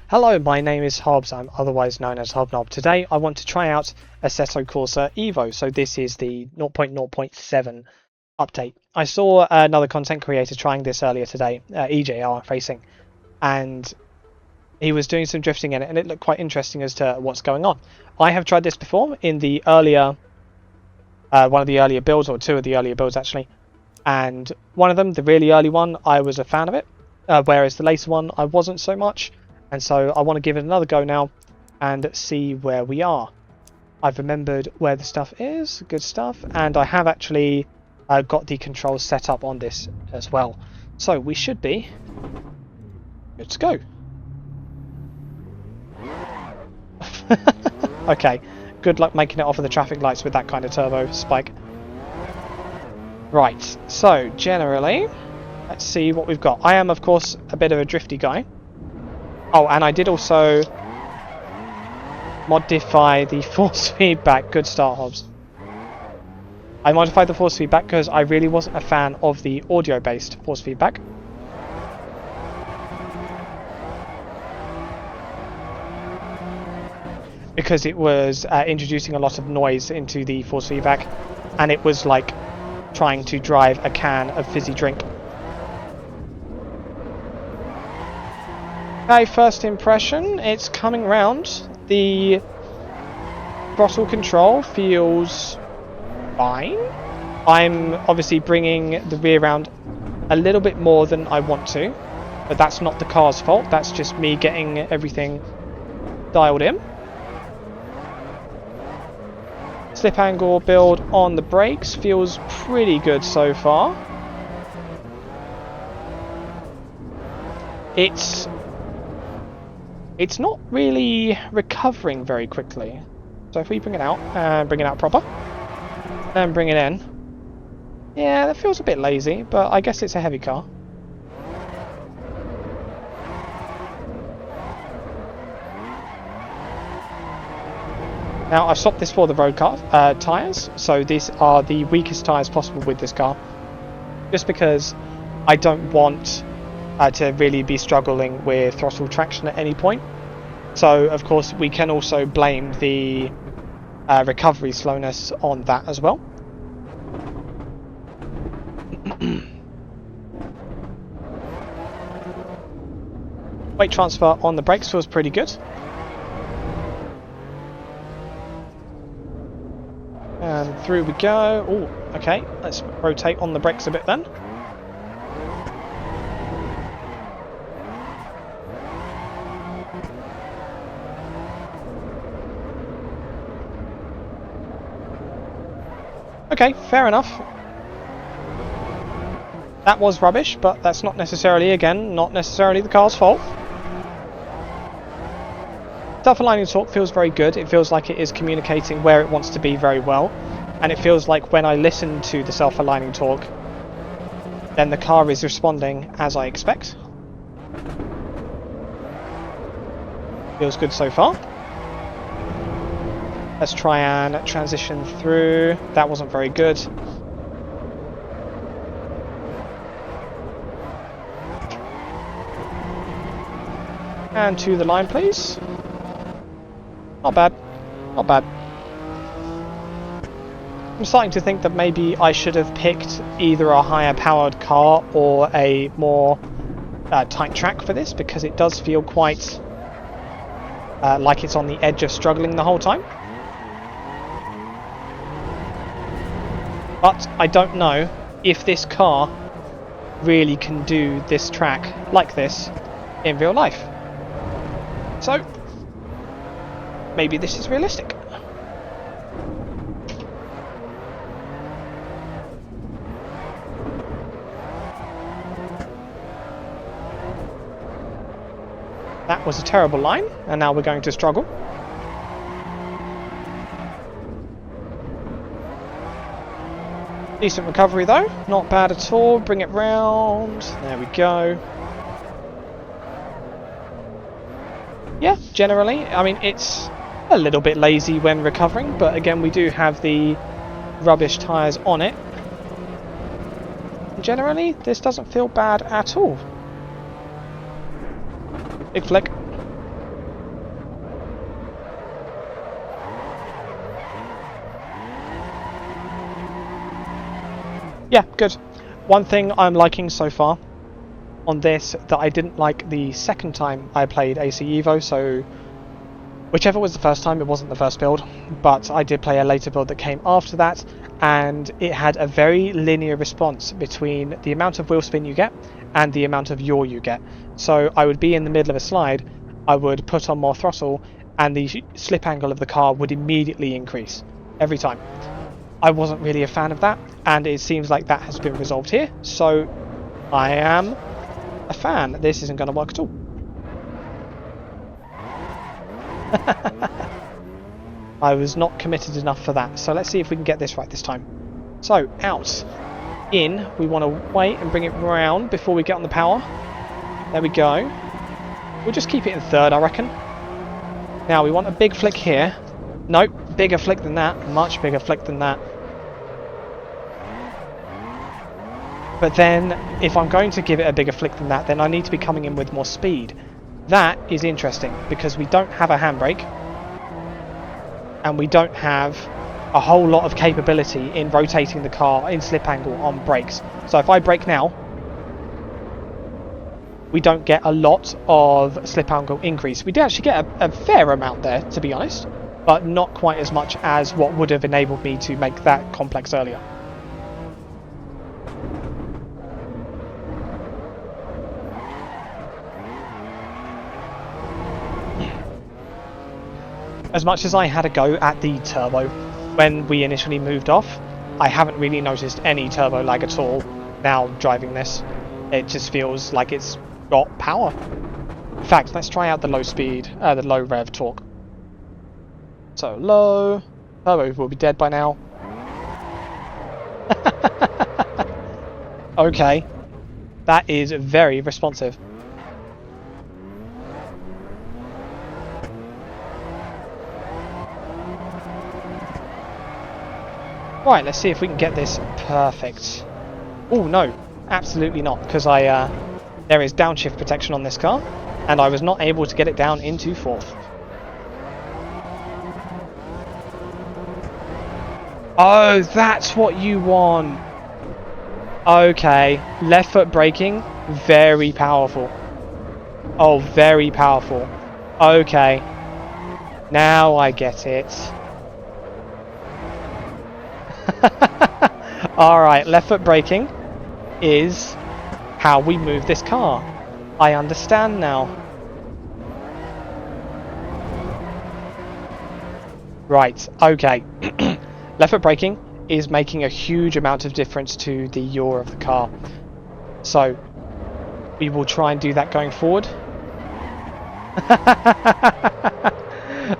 Hello, my name is Hobbs, I'm otherwise known as Hobnob. Today I want to try out Assetto Corsa EVO, so this is the 0.0.7 update. I saw another content creator trying this earlier today, EJR Racing, and he was doing some drifting in it, and it looked quite interesting as to what's going on. I have tried this before in the earlier, one of the earlier builds, or two of the earlier builds actually, and one of them, the really early one, I was a fan of it, whereas the later one I wasn't so much. And so I want to give it another go now and see where we are. I've remembered where the stuff is, good stuff, and I have actually got the controls set up on this as well. So we should be good to go. Okay, good luck making it off of the traffic lights with that kind of turbo spike. Right, so generally, let's see what we've got. I am, of course, a bit of a drifty guy. Oh, and I did also modify the force feedback. Good start, Hobbs. I modified the force feedback because I really wasn't a fan of the audio-based force feedback. Because it was introducing a lot of noise into the force feedback, and it was like trying to drive a can of fizzy drink. Okay, first impression, it's coming round. The throttle control feels fine. I'm obviously bringing the rear round a little bit more than I want to, but that's not the car's fault, that's just me getting everything dialed in. Slip angle build on the brakes feels pretty good so far. It's not really recovering very quickly. So if we bring it out, and bring it out proper, and bring it in. Yeah, that feels a bit lazy, but I guess it's a heavy car. Now, I've swapped this for the road car tyres, so these are the weakest tyres possible with this car. Just because I don't want to really be struggling with throttle traction at any point. So of course we can also blame the recovery slowness on that as well. Weight transfer on the brakes feels pretty good. And through we go. Oh, okay, let's rotate on the brakes a bit then. Okay, fair enough. That was rubbish, but that's not necessarily the car's fault. Self-aligning torque feels very good. It feels like it is communicating where it wants to be very well. And it feels like when I listen to the self-aligning torque, then the car is responding as I expect. Feels good so far. Let's try and transition through. That wasn't very good. And to the line, please. Not bad. Not bad. I'm starting to think that maybe I should have picked either a higher powered car or a more tight track for this, because it does feel quite like it's on the edge of struggling the whole time. But I don't know if this car really can do this track like this in real life. So, maybe this is realistic. That was a terrible line, and now we're going to struggle. Decent recovery though, not bad at all. Bring it round, there we go. Yeah, generally, I mean, it's a little bit lazy when recovering, but again, we do have the rubbish tyres on it. Generally, this doesn't feel bad at all. Big flick. Yeah, good. One thing I'm liking so far on this that I didn't like the second time I played AC Evo, so whichever was the first time, it wasn't the first build, but I did play a later build that came after that, and it had a very linear response between the amount of wheel spin you get and the amount of yaw you get. So I would be in the middle of a slide, I would put on more throttle, and the slip angle of the car would immediately increase every time. I wasn't really a fan of that, and it seems like that has been resolved here, so I am a fan. This isn't going to work at all. I was not committed enough for that, so let's see if we can get this right this time. So, out. In, we want to wait and bring it round before we get on the power. There we go. We'll just keep it in third, I reckon. Now, we want a big flick here. Nope, bigger flick than that. Much bigger flick than that. But then, if I'm going to give it a bigger flick than that, then I need to be coming in with more speed. That is interesting, because we don't have a handbrake. And we don't have a whole lot of capability in rotating the car in slip angle on brakes. So if I brake now, we don't get a lot of slip angle increase. We do actually get a fair amount there, to be honest, but not quite as much as what would have enabled me to make that complex earlier. As much as I had a go at the turbo when we initially moved off, I haven't really noticed any turbo lag at all now driving this. It just feels like it's got power. In fact, let's try out the low speed, the low rev torque. So low, turbo will be dead by now. Okay, that is very responsive. Right, let's see if we can get this perfect. Oh no, absolutely not, because there is downshift protection on this car, and I was not able to get it down into fourth. Oh, that's what you want. Okay, left foot braking, very powerful. Oh, very powerful. Okay, now I get it. Alright, left foot braking is how we move this car. I understand now. Right, okay. Left foot braking is making a huge amount of difference to the yaw of the car. So, we will try and do that going forward.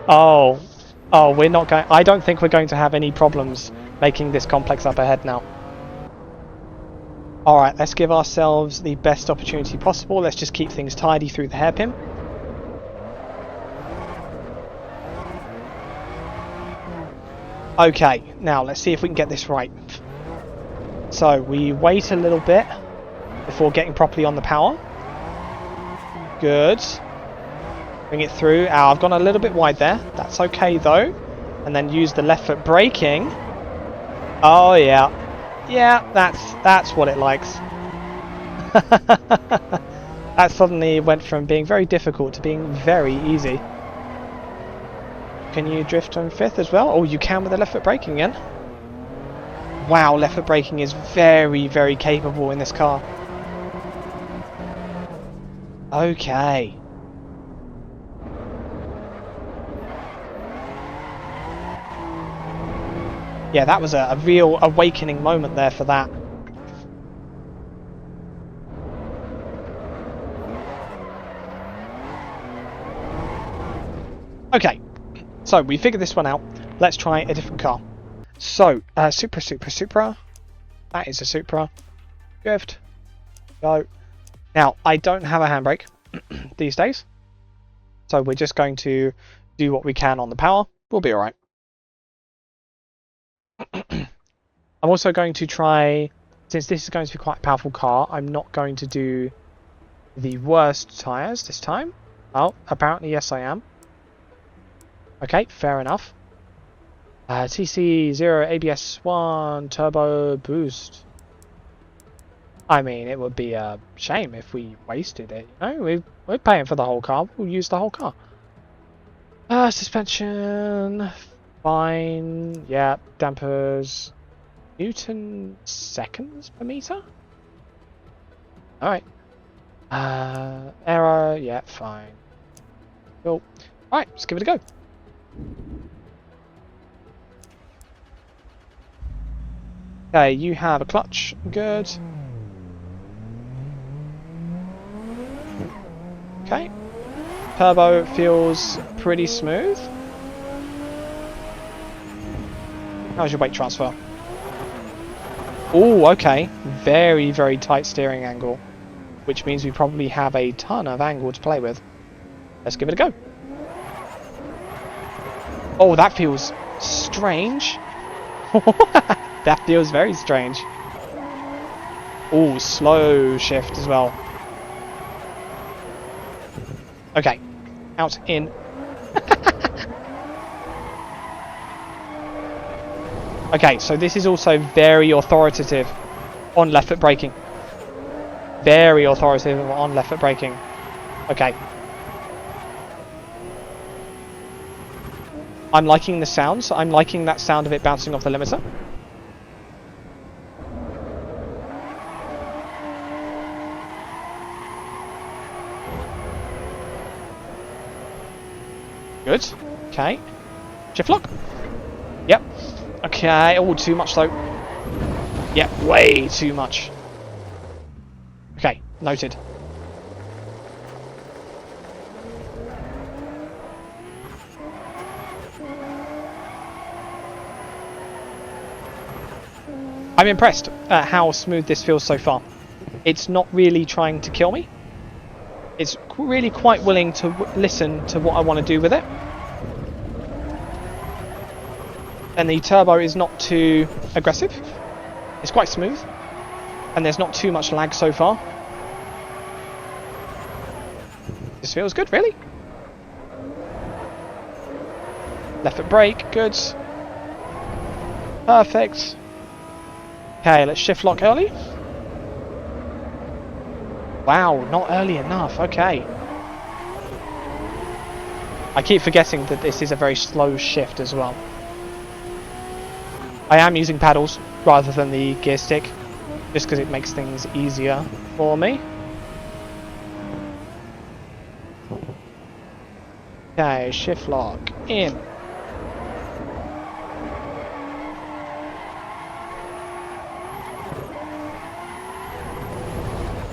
Oh, we're not going. I don't think we're going to have any problems making this complex up ahead now. Alright, let's give ourselves the best opportunity possible. Let's just keep things tidy through the hairpin. Okay, now let's see if we can get this right. So we wait a little bit before getting properly on the power. Good. Bring it through. Oh, I've gone a little bit wide there. That's okay though. And then use the left foot braking. Oh yeah. Yeah, that's what it likes. That suddenly went from being very difficult to being very easy. Can you drift on fifth as well? Oh, you can with the left foot braking again. Wow, left foot braking is very, very capable in this car. Okay. Yeah, that was a real awakening moment there for that. Okay, so we figured this one out. Let's try a different car. So, Supra. That is a Supra. Drift. Go. Now, I don't have a handbrake these days. So we're just going to do what we can on the power. We'll be alright. I'm also going to try, since this is going to be quite a powerful car, I'm not going to do the worst tyres this time. Oh, apparently yes I am. Okay, fair enough. TC0 ABS 1 turbo boost. I mean, it would be a shame if we wasted it. You know, we're paying for the whole car. We'll use the whole car. Suspension, fine. Yeah, dampers. Newton seconds per meter. All right. Error. Yeah, fine. Cool. All right, let's give it a go. Okay, you have a clutch. Good. Okay. Turbo feels pretty smooth. How's your weight transfer? Oh, okay. Very, very tight steering angle, which means we probably have a ton of angle to play with. Let's give it a go. Oh, that feels strange. That feels very strange. Oh, slow shift as well. Okay, out, in. Okay, so this is also very authoritative on left foot braking. Very authoritative on left foot braking. Okay. I'm liking the sounds. I'm liking that sound of it bouncing off the limiter. Good. Okay. Shift lock. Yep. Okay. Oh, too much though. Yep, way too much. Okay, noted. I'm impressed at how smooth this feels so far. It's not really trying to kill me. It's really quite willing to listen to what I want to do with it. And the turbo is not too aggressive. It's quite smooth. And there's not too much lag so far. This feels good, really. Left foot brake, good. Perfect. Okay, let's shift lock early. Wow, not early enough, okay. I keep forgetting that this is a very slow shift as well. I am using paddles rather than the gear stick, just because it makes things easier for me. Okay, shift lock, in.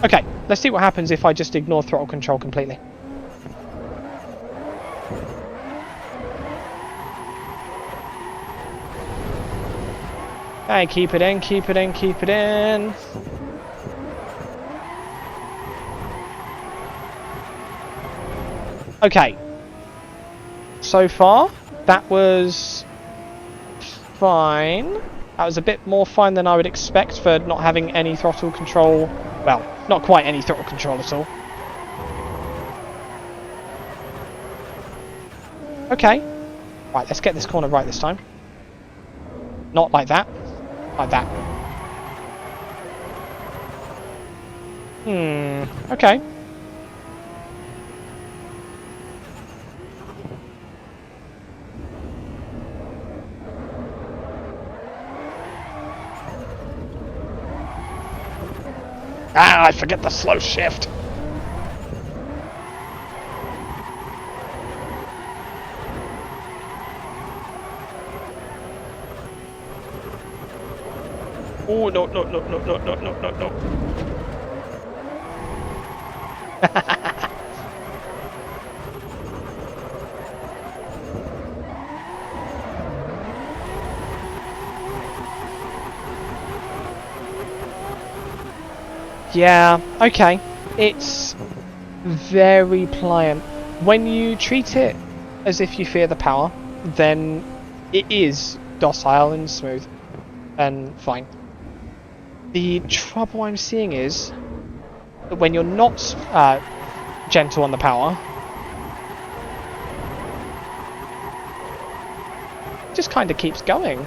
Okay, let's see what happens if I just ignore throttle control completely. Okay, keep it in, keep it in, keep it in. Okay. So far, that was fine. That was a bit more fine than I would expect for not having any throttle control. Well, not quite any throttle control at all. Okay. Right, let's get this corner right this time. Not like that. Like that. Okay. Ah, I forget the slow shift. Oh, no, no, no, no, no, no, no, no, no. Yeah, okay. It's very pliant. When you treat it as if you fear the power, then it is docile and smooth and fine. The trouble I'm seeing is that when you're not gentle on the power, it just kind of keeps going.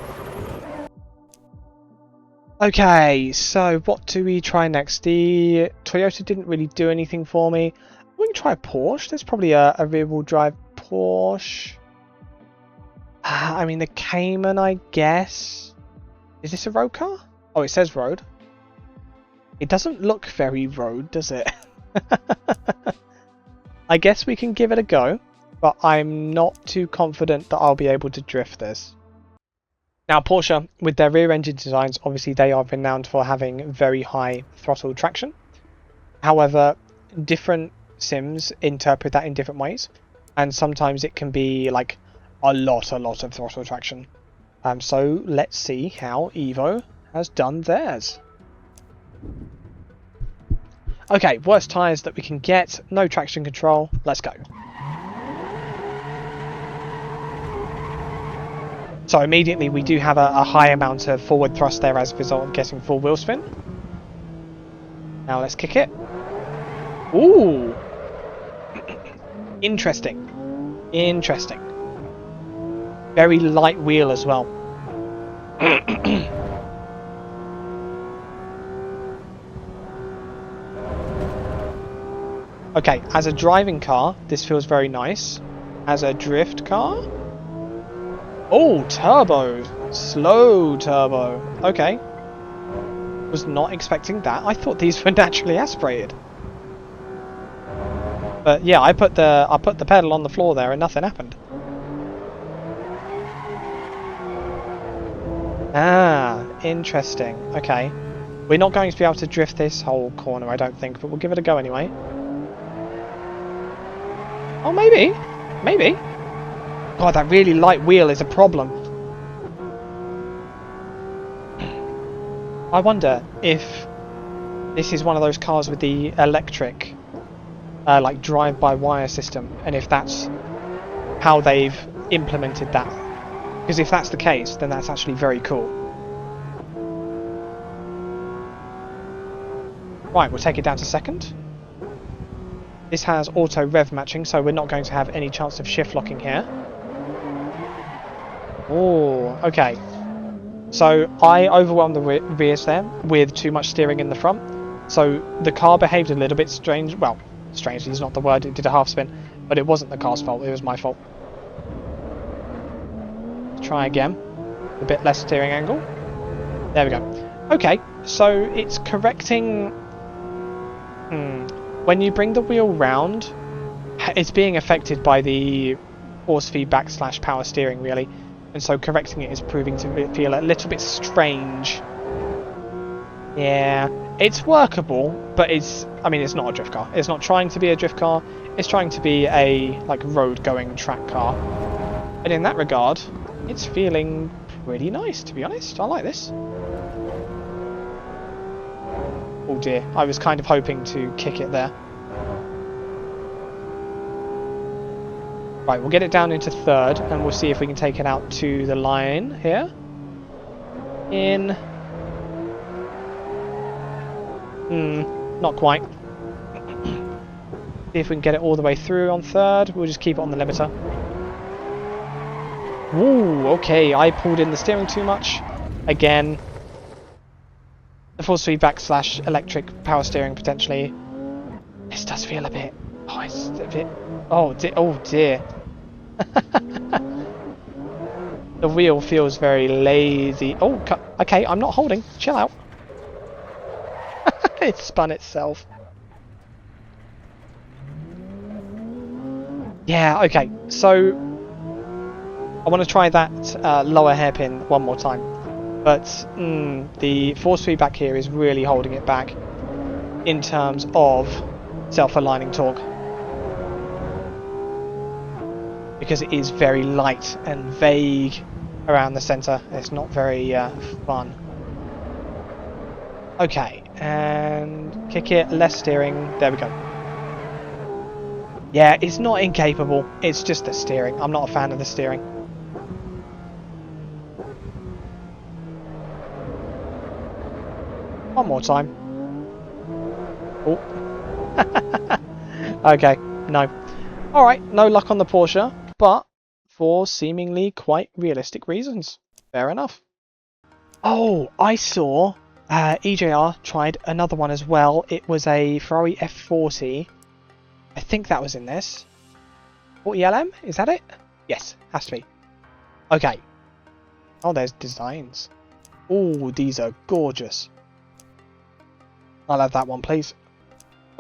Okay, so what do we try next? The Toyota didn't really do anything for me. We can try a Porsche. There's probably a rear-wheel drive Porsche. I mean, the Cayman, I guess. Is this a road car? Oh, it says road. It doesn't look very road, does it? I guess we can give it a go, but I'm not too confident that I'll be able to drift this. Now, Porsche, with their rear engine designs, obviously they are renowned for having very high throttle traction. However, different sims interpret that in different ways, and sometimes it can be like a lot of throttle traction. So let's see how EVO has done theirs. Okay, worst tyres that we can get, no traction control, let's go. So immediately we do have a high amount of forward thrust there as a result of getting full wheel spin. Now let's kick it. Ooh! Interesting. Interesting. Very light wheel as well. Okay, as a driving car, this feels very nice. As a drift car? Oh, turbo! Slow turbo. Okay. Was not expecting that. I thought these were naturally aspirated. But yeah, I put the pedal on the floor there and nothing happened. Ah, interesting. Okay. We're not going to be able to drift this whole corner, I don't think, but we'll give it a go anyway. Oh, maybe. Maybe. God, that really light wheel is a problem. I wonder if this is one of those cars with the electric, like drive-by-wire system, and if that's how they've implemented that. Because if that's the case, then that's actually very cool. Right, we'll take it down to second. This has auto rev matching, so we're not going to have any chance of shift locking here. Oh, okay. So I overwhelmed the rears there with too much steering in the front. So the car behaved a little bit strange. Well, strangely is not the word. It did a half spin, but it wasn't the car's fault. It was my fault. Let's try again. A bit less steering angle. There we go. Okay, so it's correcting. When you bring the wheel round, it's being affected by the force feedback / power steering, really. And so correcting it is proving to feel a little bit strange. Yeah, it's workable, but I mean, it's not a drift car. It's not trying to be a drift car. It's trying to be a, like, road-going track car. And in that regard, it's feeling pretty nice, to be honest. I like this. Oh dear, I was kind of hoping to kick it there. Right, we'll get it down into third, and we'll see if we can take it out to the line here. In. Not quite. See if we can get it all the way through on third. We'll just keep it on the limiter. Ooh, okay, I pulled in the steering too much. Again. The force feedback / electric power steering, potentially. This does feel a bit... Oh, it's a bit... Oh dear. The wheel feels very lazy. Oh, okay, I'm not holding. Chill out. It spun itself. Yeah, okay. So, I want to try that lower hairpin one more time. But the force feedback here is really holding it back in terms of self-aligning torque. Because it is very light and vague around the centre. It's not very fun. Okay, and kick it, less steering. There we go. Yeah, it's not incapable. It's just the steering. I'm not a fan of the steering. One more time. Oh. Okay, no. Alright, no luck on the Porsche, but for seemingly quite realistic reasons. Fair enough. Oh, I saw EJR tried another one as well. It was a Ferrari F40. I think that was in this. 40LM? Is that it? Yes, has to be. Okay. Oh, there's designs. Oh, these are gorgeous. I'll have that one, please.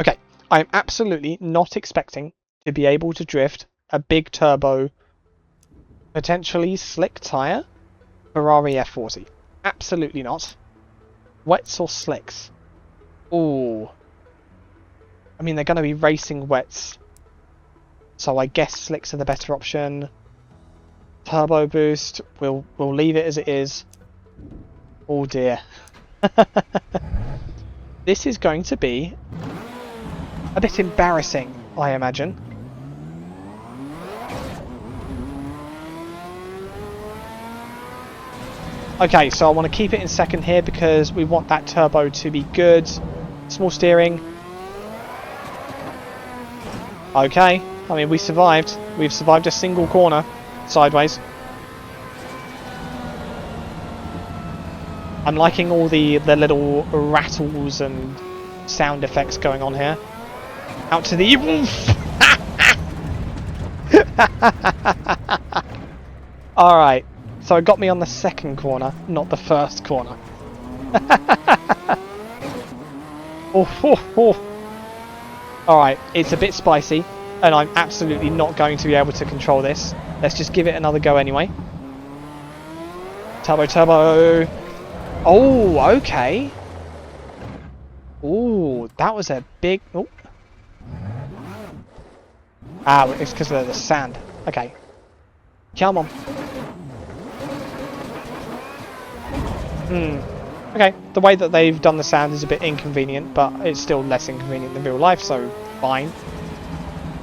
Okay, I'm absolutely not expecting to be able to drift a big turbo, potentially slick tyre Ferrari F40. Absolutely not. Wets or slicks? Ooh. I mean, they're going to be racing wets, so I guess slicks are the better option. Turbo boost, we'll leave it as it is. Oh dear. This is going to be a bit embarrassing, I imagine. Okay, so I want to keep it in second here because we want that turbo to be good. Small steering. Okay, I mean, we survived. We've survived a single corner sideways. I'm liking all the little rattles and sound effects going on here. Out to the... Alright, so it got me on the second corner, not the first corner. Alright, it's a bit spicy, and I'm absolutely not going to be able to control this. Let's just give it another go anyway. Turbo, turbo. Oh, okay. Oh, that was a big... Oh. Ah, it's because of the sand. Okay. Come on. Okay, the way that they've done the sand is a bit inconvenient, but it's still less inconvenient than real life, so fine.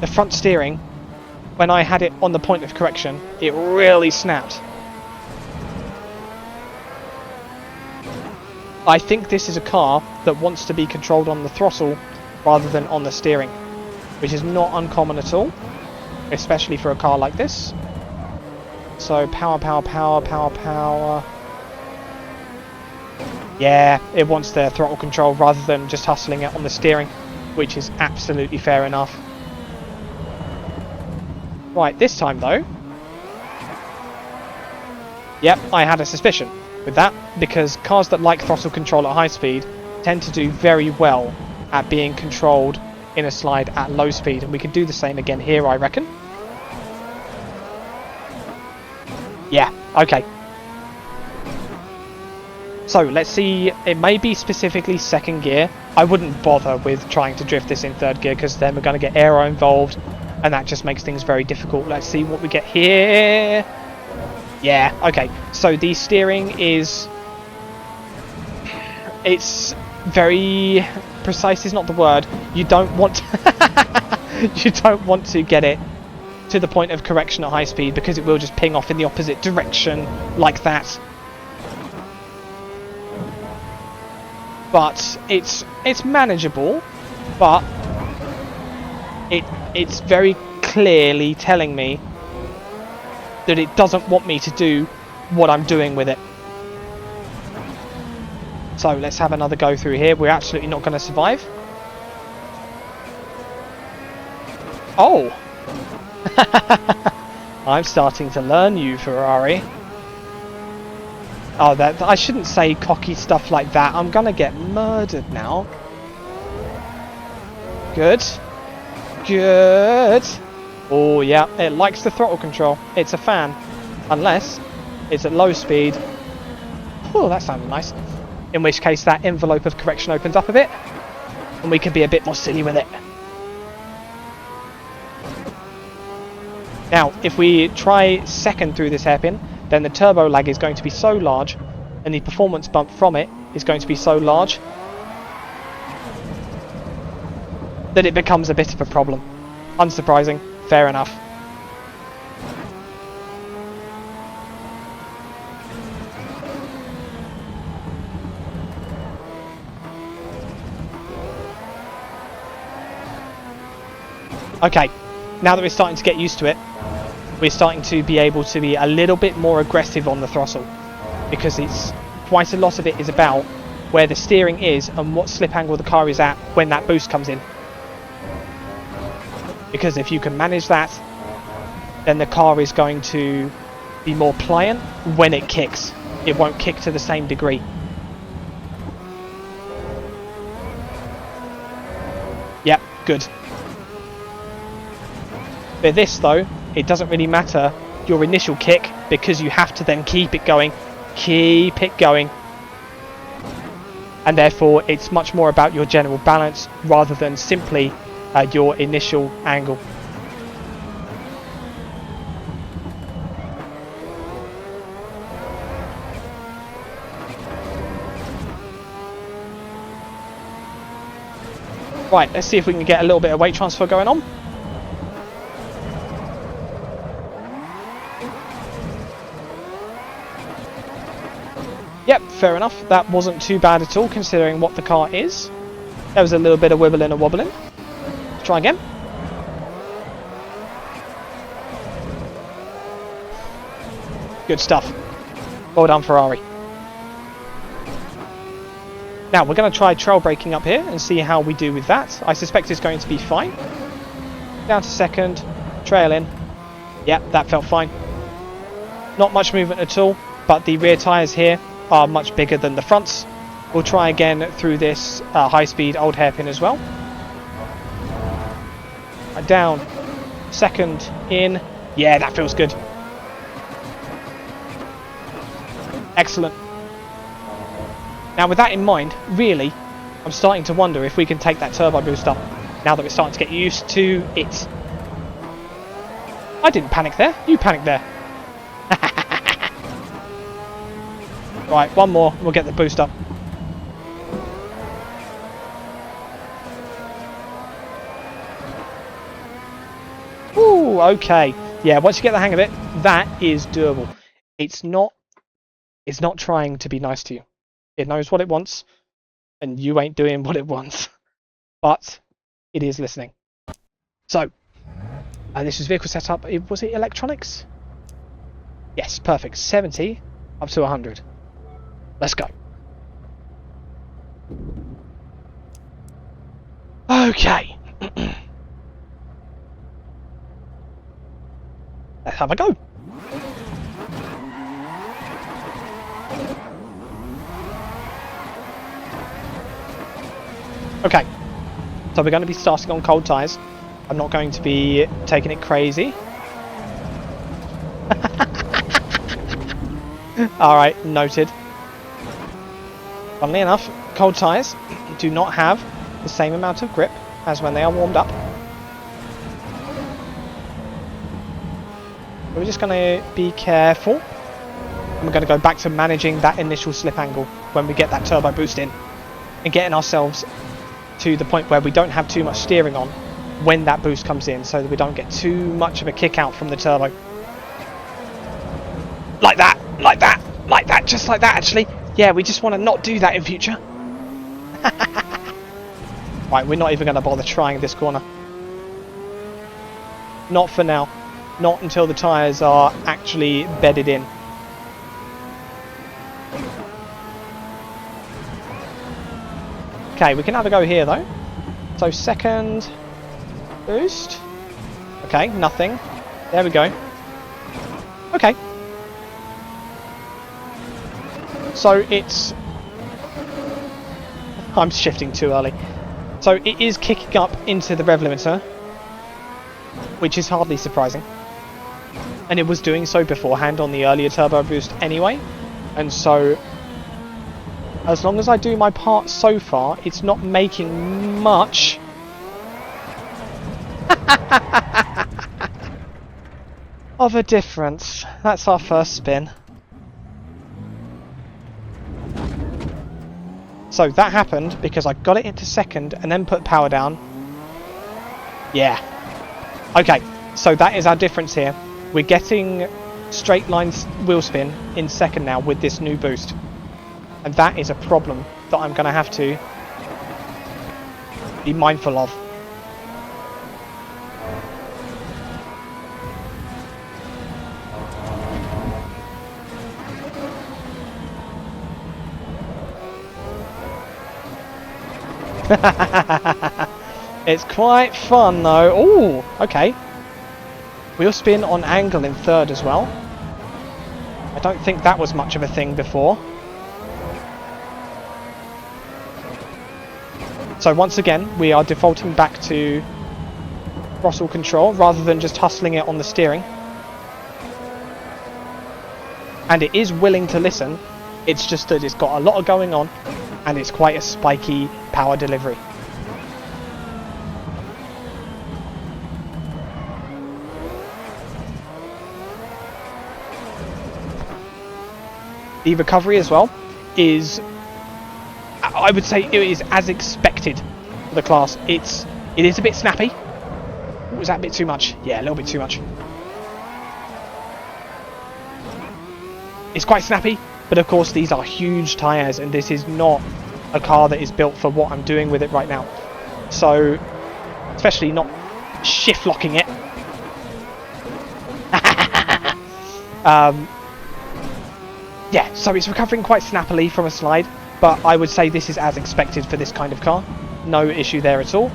The front steering, when I had it on the point of correction, it really snapped. I think this is a car that wants to be controlled on the throttle rather than on the steering, which is not uncommon at all, especially for a car like this. So power, power, power, power, power. Yeah, it wants the throttle control rather than just hustling it on the steering, which is absolutely fair enough. Right, this time though, yep, I had a suspicion with that, because cars that like throttle control at high speed tend to do very well at being controlled in a slide at low speed, and we could do the same again here, I reckon. Yeah, okay. So let's see, it may be specifically second gear. I wouldn't bother with trying to drift this in third gear because then we're going to get aero involved and that just makes things very difficult. Let's see what we get here. Yeah, okay. So the steering is... it's very precise is not the word. You don't want you don't want to get it to the point of correction at high speed because it will just ping off in the opposite direction like that. But it's manageable, but it's very clearly telling me that it doesn't want me to do what I'm doing with it. So let's have another go through here. We're absolutely not going to survive. Oh! I'm starting to learn you, Ferrari. Oh, that I shouldn't say cocky stuff like that. I'm gonna get murdered now. Good. Good. Oh, yeah. It likes the throttle control. It's a fan. Unless it's at low speed. Oh, that sounded nice. In which case that envelope of correction opens up a bit. And we can be a bit more silly with it. Now, if we try second through this hairpin, then the turbo lag is going to be so large and the performance bump from it is going to be so large that it becomes a bit of a problem. Unsurprising, fair enough. Okay, now that we're starting to get used to it, we're starting to be able to be a little bit more aggressive on the throttle because it's quite a lot of it is about where the steering is and what slip angle the car is at when that boost comes in. Because if you can manage that, then the car is going to be more pliant when it kicks. It won't kick to the same degree. Yep, good. With this though, it doesn't really matter your initial kick because you have to then keep it going. Keep it going. And therefore it's much more about your general balance rather than simply your initial angle. Right, let's see if we can get a little bit of weight transfer going on. Yep, fair enough. That wasn't too bad at all considering what the car is. There was a little bit of wibbling and wobbling. Let's try again. Good stuff. Well done, Ferrari. Now, we're going to try trail braking up here and see how we do with that. I suspect it's going to be fine. Down to second, trail in. Yep, that felt fine. Not much movement at all, but the rear tyres here are much bigger than the fronts. We'll try again through this high-speed old hairpin as well. Down, second, in. Yeah, that feels good. Excellent. Now with that in mind, really, I'm starting to wonder if we can take that turbo boost up now that we're starting to get used to it. I didn't panic there, you panicked there. Right, one more, we'll get the boost up. Ooh, okay. Yeah, once you get the hang of it, that is doable. It's not trying to be nice to you. It knows what it wants, and you ain't doing what it wants. But it is listening. So, this is vehicle setup. Was it electronics? Yes, perfect. 70 up to 100. Let's go. Okay. Let's have a go. Okay, so we're going to be starting on cold tyres. I'm not going to be taking it crazy. Alright, noted. Funnily enough, cold tyres do not have the same amount of grip as when they are warmed up. We're just going to be careful. And we're going to go back to managing that initial slip angle when we get that turbo boost in. And getting ourselves to the point where we don't have too much steering on when that boost comes in, so that we don't get too much of a kick out from the turbo. Like that, like that, like that, just like that actually. Yeah, we just want to not do that in future. Right, we're not even going to bother trying this corner. Not for now. Not until the tyres are actually bedded in. Okay, we can have a go here though. So second boost. Okay, nothing. There we go. Okay. So it's... I'm shifting too early. So it is kicking up into the rev limiter, which is hardly surprising. And it was doing so beforehand on the earlier turbo boost anyway. And so, as long as I do my part so far, it's not making much of a difference. That's our first spin. So that happened because I got it into second and then put power down. Yeah. Okay, so that is our difference here. We're getting straight line wheel spin in second now with this new boost. And that is a problem that I'm going to have to be mindful of. It's quite fun though. Oh, okay. Wheel spin on angle in third as well. I don't think that was much of a thing before. So once again, we are defaulting back to throttle control rather than just hustling it on the steering. And it is willing to listen. It's just that it's got a lot of going on and it's quite a spiky power delivery. The recovery as well is, I would say, it is as expected for the class. It is a bit snappy. Was that a bit too much? Yeah, a little bit too much. It's quite snappy, but of course these are huge tyres and this is not a car that is built for what I'm doing with it right now. So, especially not shift locking it. Yeah, so it's recovering quite snappily from a slide, but I would say this is as expected for this kind of car. No issue there at all.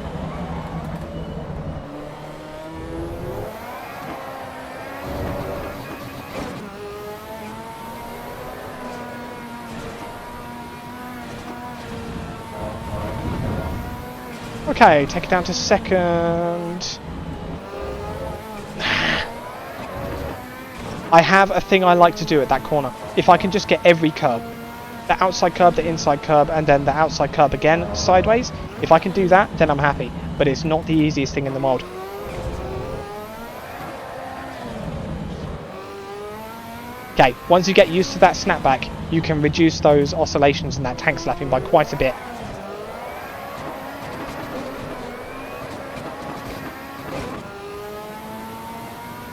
Okay, take it down to second. I have a thing I like to do at that corner. If I can just get every curb, the outside curb, the inside curb, and then the outside curb again sideways, if I can do that, then I'm happy. But it's not the easiest thing in the world. Okay, once you get used to that snapback, you can reduce those oscillations and that tank slapping by quite a bit.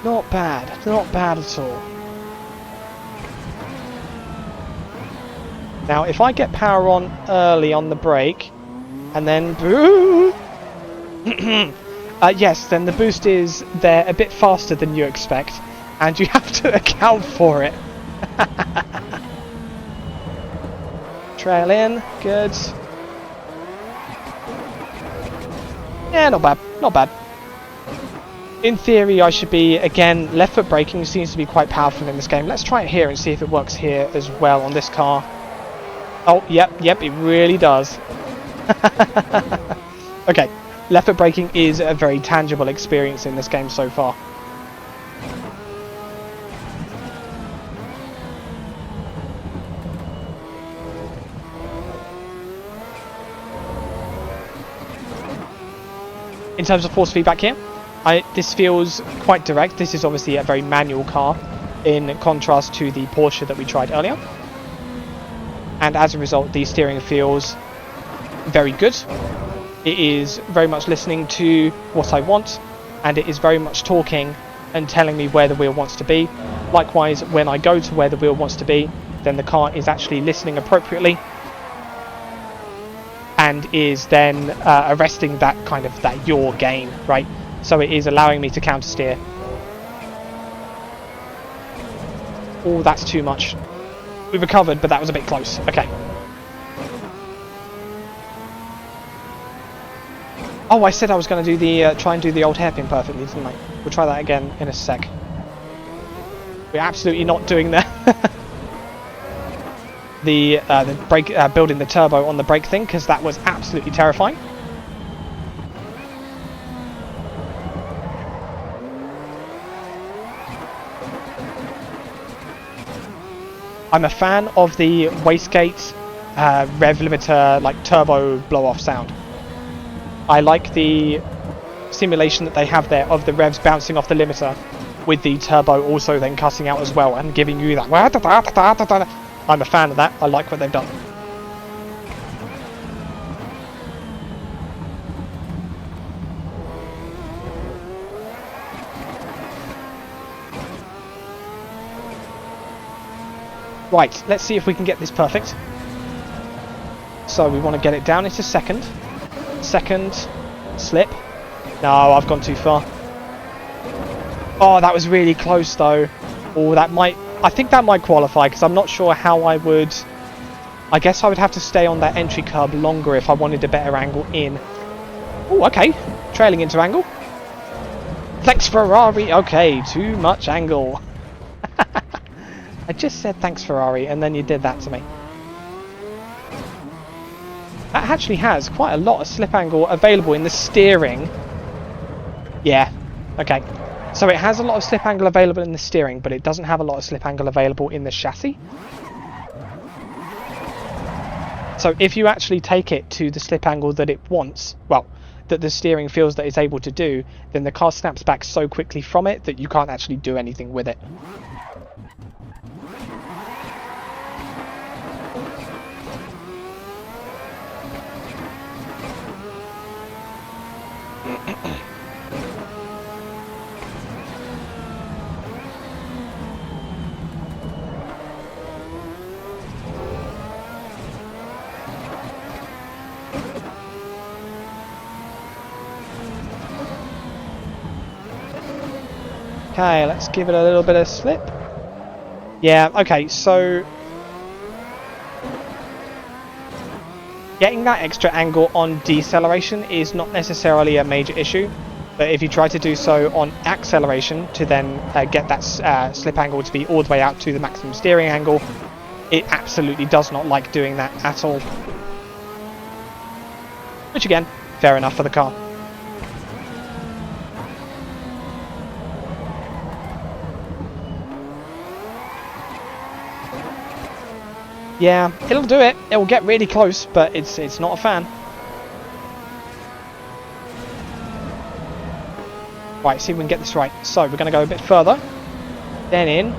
Not bad at all. Now, if I get power on early on the brake, and then boo, yes, then the boost is there a bit faster than you expect, and you have to account for it. Trail in, good. Yeah, not bad, not bad. In theory, I should be, again, left foot braking seems to be quite powerful in this game. Let's try it here and see if it works here as well on this car. Oh, yep, it really does. Okay, left foot braking is a very tangible experience in this game so far. In terms of force feedback here, this feels quite direct. This is obviously a very manual car in contrast to the Porsche that we tried earlier. And as a result, the steering feels very good. It is very much listening to what I want, and it is very much talking and telling me where the wheel wants to be. Likewise, when I go to where the wheel wants to be, then the car is actually listening appropriately and is then arresting that kind of that yaw gain, right? So it is allowing me to counter steer. Oh, that's too much. We recovered, but that was a bit close. Okay. Oh, I said I was going to do the try and do the old hairpin perfectly, didn't I? We'll try that again in a sec. We're absolutely not doing that. the brake, building the turbo on the brake thing, because that was absolutely terrifying. I'm a fan of the wastegate rev limiter, like turbo blow off sound. I like the simulation that they have there of the revs bouncing off the limiter with the turbo also then cutting out as well and giving you that. I'm a fan of that. I like what they've done. Right, let's see if we can get this perfect. So we want to get it down into second. Second, slip. No, I've gone too far. Oh, that was really close though. Oh, that might, I think that might qualify because I'm not sure how I I guess I would have to stay on that entry curb longer if I wanted a better angle in. Oh, okay. Trailing into angle. Thanks, Ferrari. Okay, too much angle. I just said thanks, Ferrari, and then you did that to me. That actually has quite a lot of slip angle available in the steering. Yeah, okay. So it has a lot of slip angle available in the steering, but it doesn't have a lot of slip angle available in the chassis. So if you actually take it to the slip angle that it wants, well, that the steering feels that it's able to do, then the car snaps back so quickly from it that you can't actually do anything with it. Okay, let's give it a little bit of slip. Yeah, okay, so getting that extra angle on deceleration is not necessarily a major issue, but if you try to do so on acceleration to then get that slip angle to be all the way out to the maximum steering angle, it absolutely does not like doing that at all. Which again, fair enough for the car. Yeah, it'll do it. It will get really close, but it's not a fan. Right, see if we can get this right. So we're going to go a bit further, then in,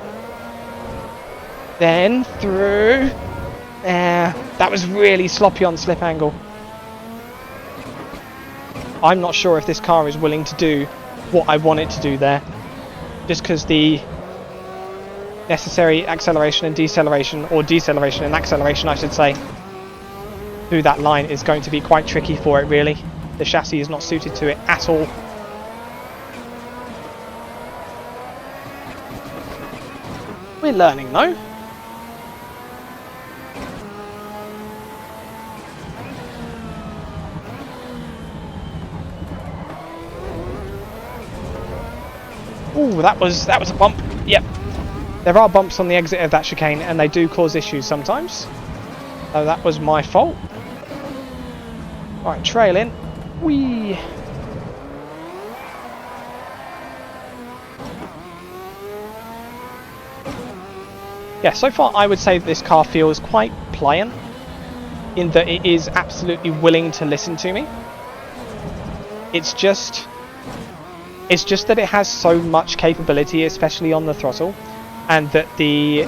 then through. That was really sloppy on slip angle. I'm not sure if this car is willing to do what I want it to do there, just because the necessary acceleration and deceleration, or deceleration and acceleration I should say, through that line is going to be quite tricky for it really. The chassis is not suited to it at all. We're learning though. Ooh, that was a bump. Yep. There are bumps on the exit of that chicane and they do cause issues sometimes. So that was my fault. Right, trail in. Whee! Yeah, so far I would say that this car feels quite pliant in that it is absolutely willing to listen to me. It's just that it has so much capability, especially on the throttle, and that the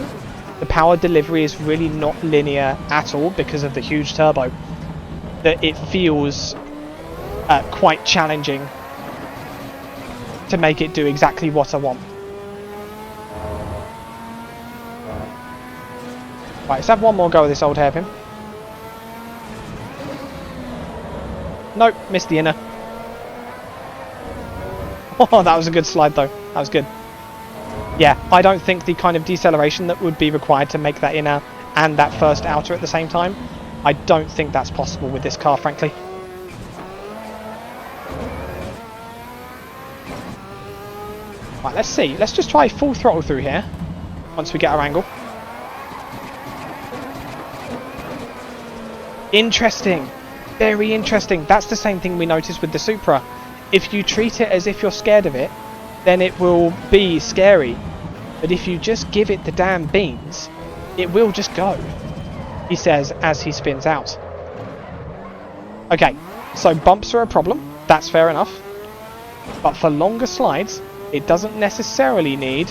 power delivery is really not linear at all because of the huge turbo, that it feels quite challenging to make it do exactly what I want. Right, let's have one more go with this old hairpin. Nope, missed the inner. Oh, that was a good slide though. That was good. Yeah, I don't think the kind of deceleration that would be required to make that inner and that first outer at the same time, I don't think that's possible with this car, frankly. Right, let's see. Let's just try full throttle through here once we get our angle. Interesting. Very interesting. That's the same thing we noticed with the Supra. If you treat it as if you're scared of it, then it will be scary. But if you just give it the damn beans, it will just go, he says as he spins out. Okay, so bumps are a problem. That's fair enough. But for longer slides, it doesn't necessarily need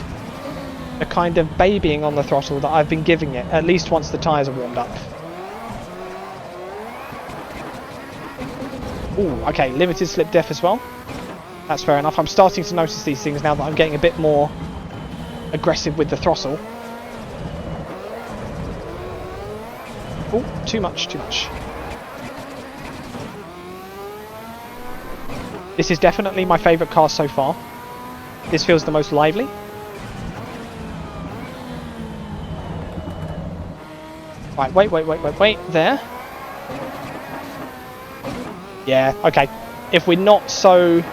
the kind of babying on the throttle that I've been giving it, at least once the tyres are warmed up. Ooh, okay, limited slip def as well. That's fair enough. I'm starting to notice these things now that I'm getting a bit more aggressive with the throttle. Oh, too much, too much. This is definitely my favourite car so far. This feels the most lively. Right, wait, there. Yeah, okay. If we're not so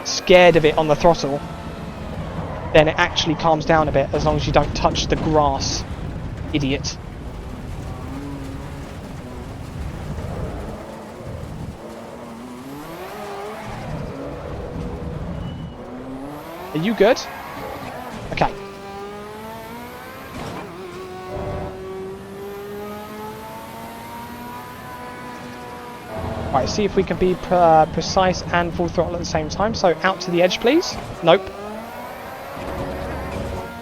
scared of it on the throttle, then it actually calms down a bit as long as you don't touch the grass, idiot. Are you good? Okay. Right, see if we can be precise and full throttle at the same time. So out to the edge, please. Nope.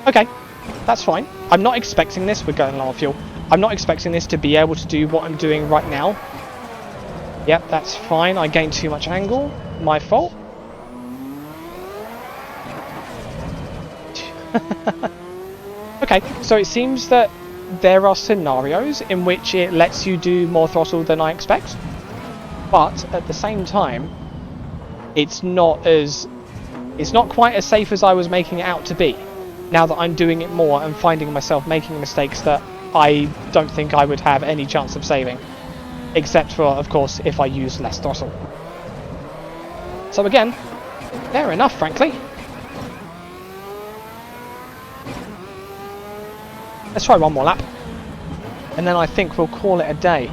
Okay, that's fine. I'm not expecting this. We're going low on fuel. I'm not expecting this to be able to do what I'm doing right now. Yep, that's fine. I gained too much angle. My fault. Okay, so it seems that there are scenarios in which it lets you do more throttle than I expect. But at the same time, it's not quite as safe as I was making it out to be. Now that I'm doing it more and finding myself making mistakes that I don't think I would have any chance of saving. Except for, of course, if I use less throttle. So again, fair enough, frankly. Let's try one more lap. And then I think we'll call it a day.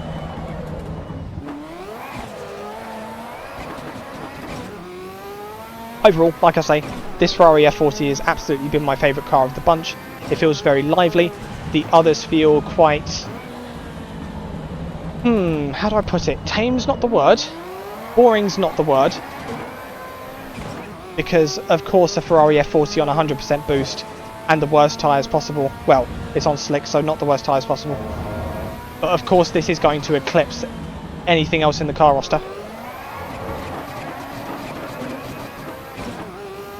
Overall, like I say, this Ferrari F40 has absolutely been my favourite car of the bunch. It feels very lively. The others feel quite... how do I put it? Tame's not the word. Boring's not the word. Because, of course, a Ferrari F40 on 100% boost and the worst tyres possible. Well, it's on slick, so not the worst tyres possible. But, of course, this is going to eclipse anything else in the car roster.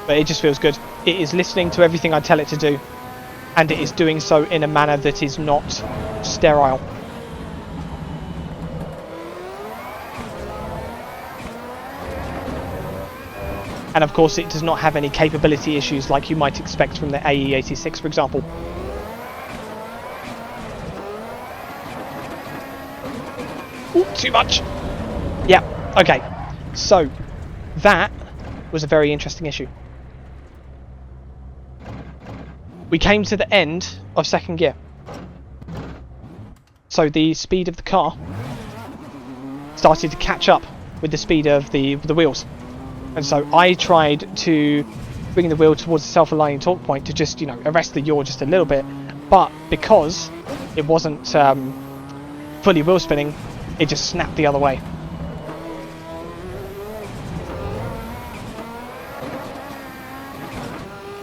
But it just feels good. It is listening to everything I tell it to do, and it is doing so in a manner that is not sterile. And of course it does not have any capability issues like you might expect from the AE86, for example. Ooh, too much! Yeah, okay. So, that was a very interesting issue. We came to the end of second gear. So the speed of the car started to catch up with the speed of the wheels. And so I tried to bring the wheel towards the self-aligning torque point to just, arrest the yaw just a little bit. But because it wasn't fully wheel spinning, it just snapped the other way.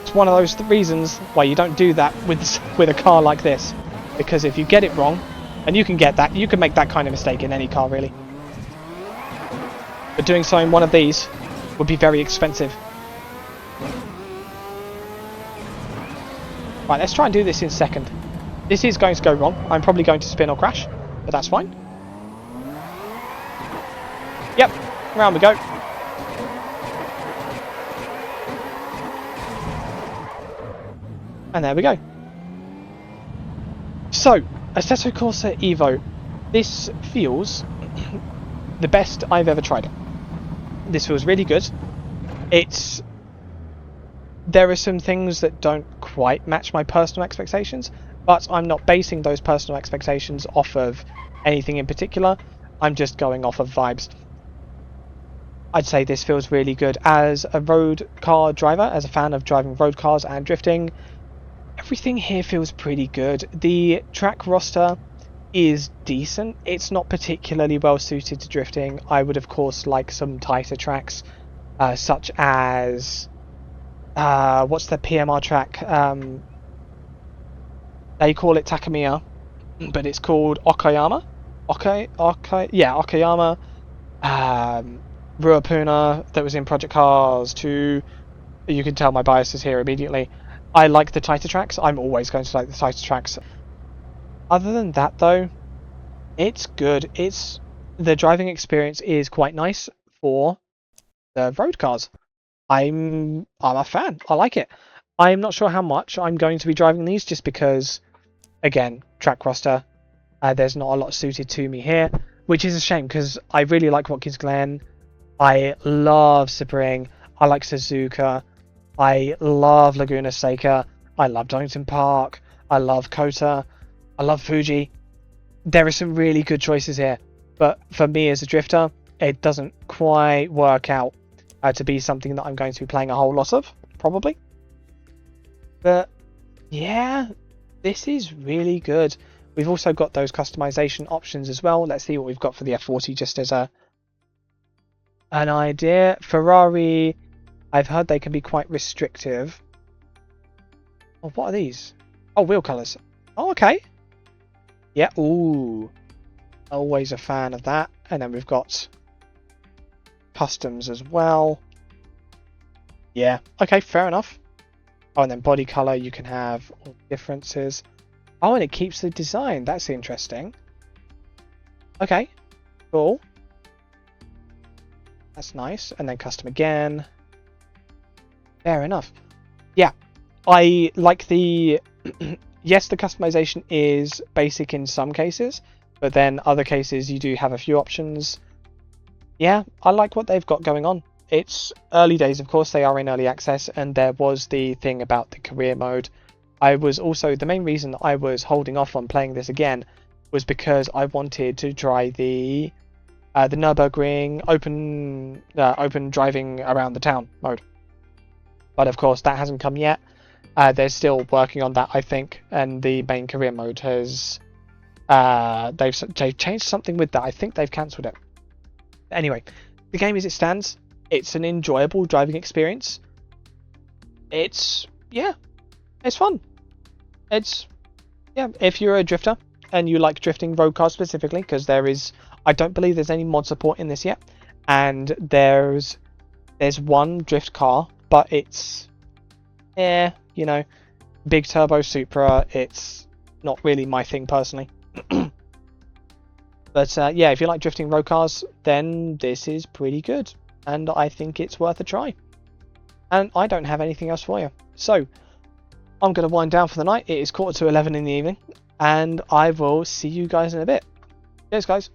It's one of those reasons why you don't do that with a car like this, because if you get it wrong, and you can make that kind of mistake in any car really, but doing so in one of these would be very expensive. Right, let's try and do this in second. This is going to go wrong. I'm probably going to spin or crash, but that's fine. Yep, round we go. And there we go. So, Assetto Corsa EVO. This feels the best I've ever tried it. This feels really good. There are some things that don't quite match my personal expectations, but I'm not basing those personal expectations off of anything in particular. I'm just going off of vibes. I'd say this feels really good as a road car driver, as a fan of driving road cars and drifting. Everything here feels pretty good. The track roster is decent. It's not particularly well suited to drifting. I would of course like some tighter tracks, such as what's the PMR track? They call it Takamiya, but it's called Okayama. Okayama. Ruapuna, that was in Project Cars 2. You can tell my biases here immediately. I like the tighter tracks. I'm always going to like the tighter tracks. Other than that, though, it's good. The driving experience is quite nice for the road cars. I'm a fan. I like it. I'm not sure how much I'm going to be driving these, just because, again, track roster. There's not a lot suited to me here, which is a shame because I really like Watkins Glen. I love Sebring. I like Suzuka. I love Laguna Seca. I love Donington Park. I love Kota. I love Fuji. There are some really good choices here, but for me as a drifter, it doesn't quite work out to be something that I'm going to be playing a whole lot of, probably. But yeah, this is really good. We've also got those customization options as well. Let's see what we've got for the F40 just as an idea. Ferrari, I've heard they can be quite restrictive. Oh, what are these? Oh, wheel colours. Oh, okay. Yeah, ooh. Always a fan of that. And then we've got customs as well. Yeah, okay, fair enough. Oh, and then body colour, you can have all differences. Oh, and it keeps the design. That's interesting. Okay, cool. That's nice. And then custom again. Fair enough. Yeah, I like the... Yes, the customization is basic in some cases, but then other cases you do have a few options. Yeah, I like what they've got going on. It's early days, of course, they are in early access, and there was the thing about the career mode. I was also, the main reason I was holding off on playing this again was because I wanted to try the Nürburgring open driving around the town mode. But of course, that hasn't come yet. They're still working on that, I think, and the main career mode has they've changed something with that. I think they've cancelled it. Anyway, the game as it stands, it's an enjoyable driving experience. It's fun. If you're a drifter and you like drifting road cars specifically, because I don't believe there's any mod support in this yet, and there's one drift car, but it's big turbo Supra. It's not really my thing personally. But yeah, if you like drifting road cars, then this is pretty good, and I think it's worth a try. And I don't have anything else for you, so I'm going to wind down for the night. It is 11:15 in the evening, and I will see you guys in a bit. Cheers, guys.